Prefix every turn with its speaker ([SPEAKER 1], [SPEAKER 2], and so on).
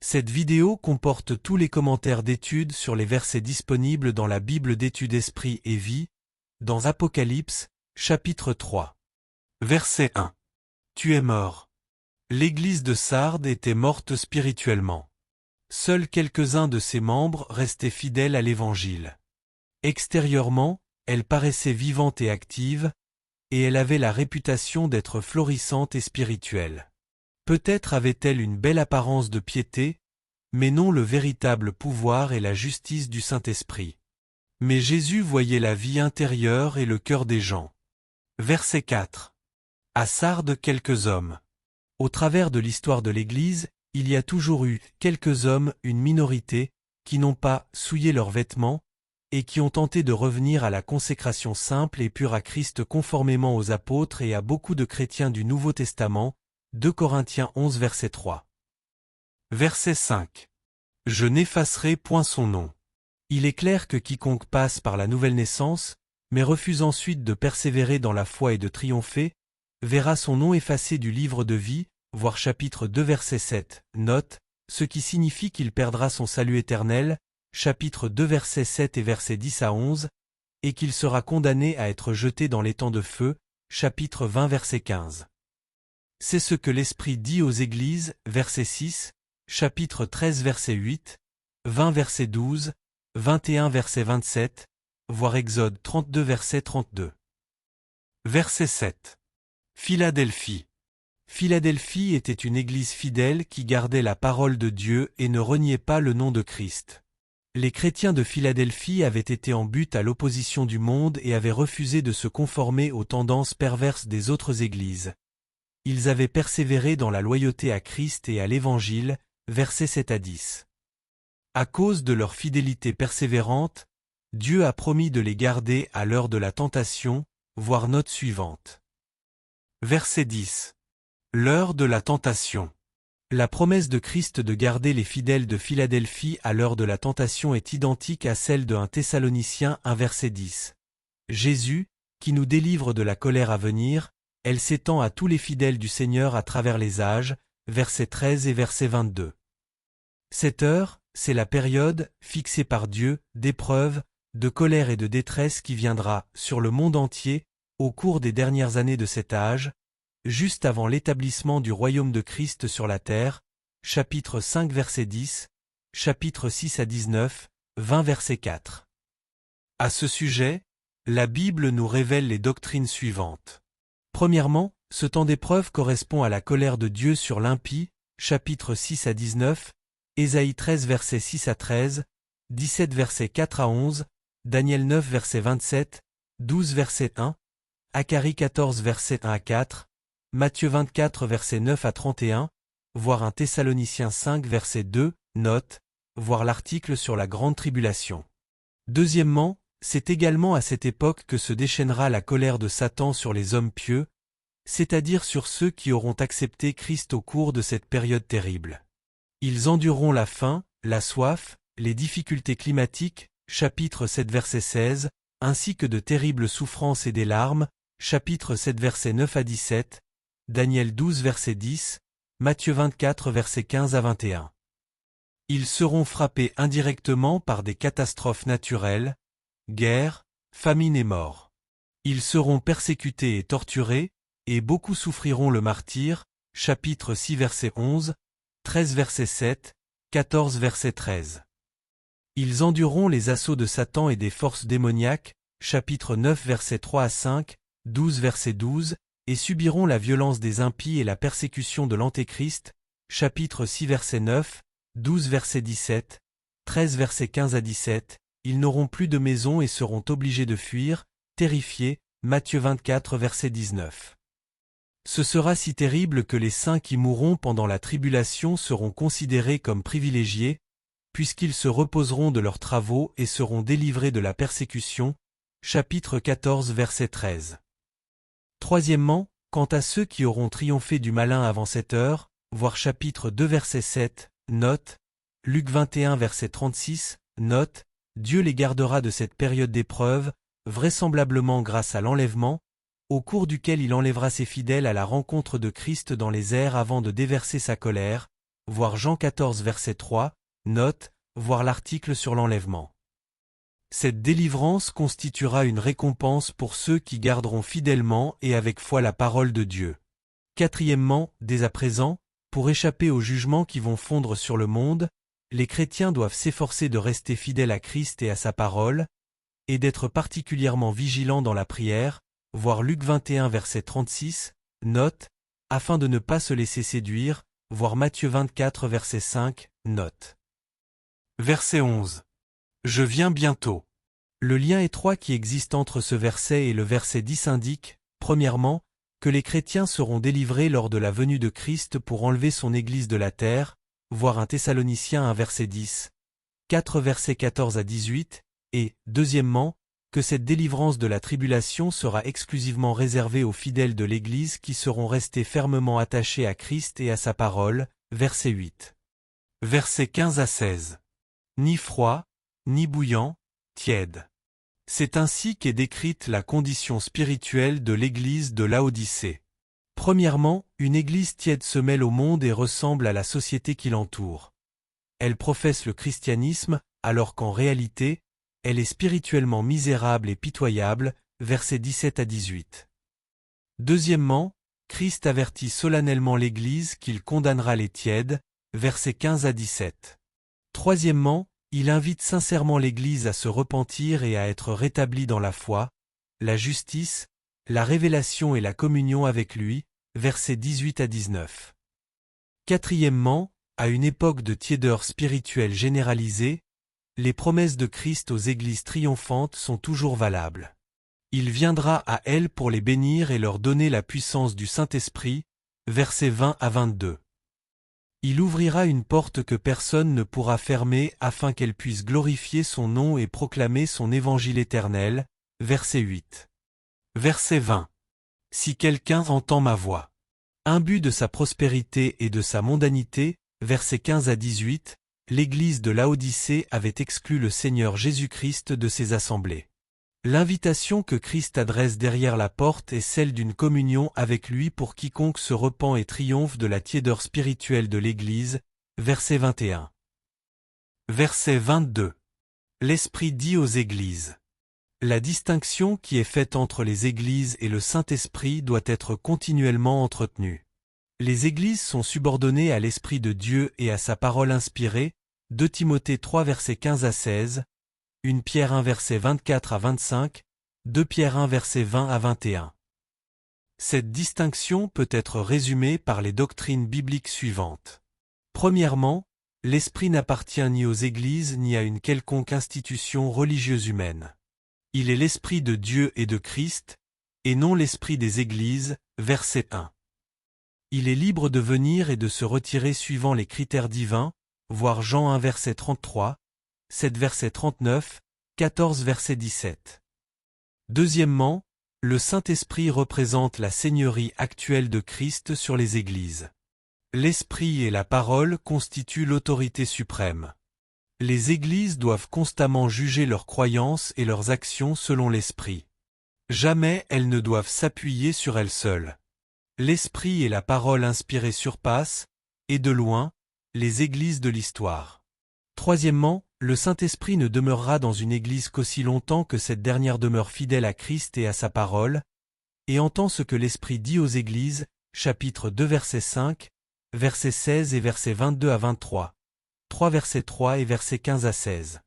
[SPEAKER 1] Cette vidéo comporte tous les commentaires d'études sur les versets disponibles dans la Bible d'études Esprit et Vie, dans Apocalypse, chapitre 3. Verset 1. Tu es mort. L'église de Sardes était morte spirituellement. Seuls quelques-uns de ses membres restaient fidèles à l'Évangile. Extérieurement, elle paraissait vivante et active, et elle avait la réputation d'être florissante et spirituelle. Peut-être avait-elle une belle apparence de piété, mais non le véritable pouvoir et la justice du Saint-Esprit. Mais Jésus voyait la vie intérieure et le cœur des gens. Verset 4. À Sardes quelques hommes. Au travers de l'histoire de l'Église, il y a toujours eu quelques hommes, une minorité, qui n'ont pas souillé leurs vêtements, et qui ont tenté de revenir à la consécration simple et pure à Christ conformément aux apôtres et à beaucoup de chrétiens du Nouveau Testament, 2 Corinthiens 11 verset 3. Verset 5. Je n'effacerai point son nom. Il est clair que quiconque passe par la nouvelle naissance, mais refuse ensuite de persévérer dans la foi et de triompher, verra son nom effacé du livre de vie, voir chapitre 2 verset 7, note, ce qui signifie qu'il perdra son salut éternel, chapitre 2 verset 7 et verset 10 à 11, et qu'il sera condamné à être jeté dans l'étang de feu, chapitre 20 verset 15. C'est ce que l'Esprit dit aux églises, verset 6, chapitre 13 verset 8, 20 verset 12, 21 verset 27, voir Exode 32 verset 32. Verset 7. Philadelphie. Philadelphie était une église fidèle qui gardait la parole de Dieu et ne reniait pas le nom de Christ. Les chrétiens de Philadelphie avaient été en butte à l'opposition du monde et avaient refusé de se conformer aux tendances perverses des autres églises. Ils avaient persévéré dans la loyauté à Christ et à l'Évangile, versets 7 à 10. À cause de leur fidélité persévérante, Dieu a promis de les garder à l'heure de la tentation, voir note suivante. Verset 10. L'heure de la tentation. La promesse de Christ de garder les fidèles de Philadelphie à l'heure de la tentation est identique à celle de 1 Thessaloniciens 1 verset 10. Jésus, qui nous délivre de la colère à venir, elle s'étend à tous les fidèles du Seigneur à travers les âges, verset 13 et verset 22. Cette heure, c'est la période, fixée par Dieu, d'épreuve, de colère et de détresse qui viendra, sur le monde entier, au cours des dernières années de cet âge, juste avant l'établissement du royaume de Christ sur la terre, chapitre 5 verset 10, chapitre 6 à 19, 20 verset 4. À ce sujet, la Bible nous révèle les doctrines suivantes. Premièrement, ce temps d'épreuve correspond à la colère de Dieu sur l'impie, chapitre 6 à 19, Ésaïe 13 verset 6 à 13, 17 verset 4 à 11, Daniel 9 verset 27, 12 verset 1, Acharie 14 verset 1 à 4, Matthieu 24 verset 9 à 31, voir 1 Thessaloniciens 5 verset 2, note, voir l'article sur la grande tribulation. Deuxièmement, c'est également à cette époque que se déchaînera la colère de Satan sur les hommes pieux, c'est-à-dire sur ceux qui auront accepté Christ au cours de cette période terrible. Ils endureront la faim, la soif, les difficultés climatiques, chapitre 7 verset 16, ainsi que de terribles souffrances et des larmes, chapitre 7 verset 9 à 17, Daniel 12 verset 10, Matthieu 24 verset 15 à 21. Ils seront frappés indirectement par des catastrophes naturelles, guerre, famine et mort. Ils seront persécutés et torturés, et beaucoup souffriront le martyre, chapitre 6 verset 11, 13 verset 7, 14 verset 13. Ils endureront les assauts de Satan et des forces démoniaques, chapitre 9 verset 3 à 5, 12 verset 12, et subiront la violence des impies et la persécution de l'Antéchrist, chapitre 6 verset 9, 12 verset 17, 13 verset 15 à 17, ils n'auront plus de maison et seront obligés de fuir, terrifiés, Matthieu 24 verset 19. Ce sera si terrible que les saints qui mourront pendant la tribulation seront considérés comme privilégiés, puisqu'ils se reposeront de leurs travaux et seront délivrés de la persécution, chapitre 14 verset 13. Troisièmement, quant à ceux qui auront triomphé du malin avant cette heure, voir chapitre 2 verset 7, note, Luc 21 verset 36, note, Dieu les gardera de cette période d'épreuve, vraisemblablement grâce à l'enlèvement, au cours duquel il enlèvera ses fidèles à la rencontre de Christ dans les airs avant de déverser sa colère, voir Jean 14 verset 3, note, voir l'article sur l'enlèvement. Cette délivrance constituera une récompense pour ceux qui garderont fidèlement et avec foi la parole de Dieu. Quatrièmement, dès à présent, pour échapper aux jugements qui vont fondre sur le monde, les chrétiens doivent s'efforcer de rester fidèles à Christ et à sa parole, et d'être particulièrement vigilants dans la prière, voir Luc 21 verset 36, note, afin de ne pas se laisser séduire, voir Matthieu 24 verset 5, note. Verset 11. Je viens bientôt. Le lien étroit qui existe entre ce verset et le verset 10 indique, premièrement, que les chrétiens seront délivrés lors de la venue de Christ pour enlever son Église de la terre, voir 1 Thessaloniciens 1 verset 10, 4 versets 14 à 18, et, deuxièmement, que cette délivrance de la tribulation sera exclusivement réservée aux fidèles de l'Église qui seront restés fermement attachés à Christ et à sa parole, verset 8. Versets 15 à 16. Ni froid, ni bouillant, tiède. C'est ainsi qu'est décrite la condition spirituelle de l'Église de Laodicée. Premièrement, une Église tiède se mêle au monde et ressemble à la société qui l'entoure. Elle professe le christianisme, alors qu'en réalité, elle est spirituellement misérable et pitoyable, versets 17 à 18. Deuxièmement, Christ avertit solennellement l'Église qu'il condamnera les tièdes, versets 15 à 17. Troisièmement, il invite sincèrement l'Église à se repentir et à être rétablie dans la foi, la justice, la révélation et la communion avec lui, versets 18 à 19. Quatrièmement, à une époque de tiédeur spirituelle généralisée, les promesses de Christ aux églises triomphantes sont toujours valables. Il viendra à elles pour les bénir et leur donner la puissance du Saint-Esprit, versets 20 à 22. Il ouvrira une porte que personne ne pourra fermer afin qu'elle puisse glorifier son nom et proclamer son évangile éternel, verset 8. Verset 20. Si quelqu'un entend ma voix, imbu de sa prospérité et de sa mondanité, versets 15 à 18, l'Église de Laodicée avait exclu le Seigneur Jésus-Christ de ses assemblées. L'invitation que Christ adresse derrière la porte est celle d'une communion avec lui pour quiconque se repent et triomphe de la tiédeur spirituelle de l'Église, verset 21. Verset 22. L'Esprit dit aux Églises. La distinction qui est faite entre les Églises et le Saint-Esprit doit être continuellement entretenue. Les Églises sont subordonnées à l'Esprit de Dieu et à sa parole inspirée, 2 Timothée 3 versets 15 à 16, 1 Pierre 1 verset 24 à 25, 2 Pierre 1 verset 20 à 21. Cette distinction peut être résumée par les doctrines bibliques suivantes. Premièrement, l'Esprit n'appartient ni aux Églises ni à une quelconque institution religieuse humaine. Il est l'Esprit de Dieu et de Christ, et non l'Esprit des Églises, verset 1. Il est libre de venir et de se retirer suivant les critères divins, voir Jean 1 verset 33, 7 verset 39, 14 verset 17. Deuxièmement, le Saint-Esprit représente la seigneurie actuelle de Christ sur les Églises. L'Esprit et la parole constituent l'autorité suprême. Les Églises doivent constamment juger leurs croyances et leurs actions selon l'Esprit. Jamais elles ne doivent s'appuyer sur elles seules. L'Esprit et la parole inspirée surpassent, et de loin, les Églises de l'histoire. Troisièmement, le Saint-Esprit ne demeurera dans une Église qu'aussi longtemps que cette dernière demeure fidèle à Christ et à sa parole, et entend ce que l'Esprit dit aux Églises, chapitre 2 verset 5, verset 16 et verset 22 à 23, 3 verset 3 et verset 15 à 16.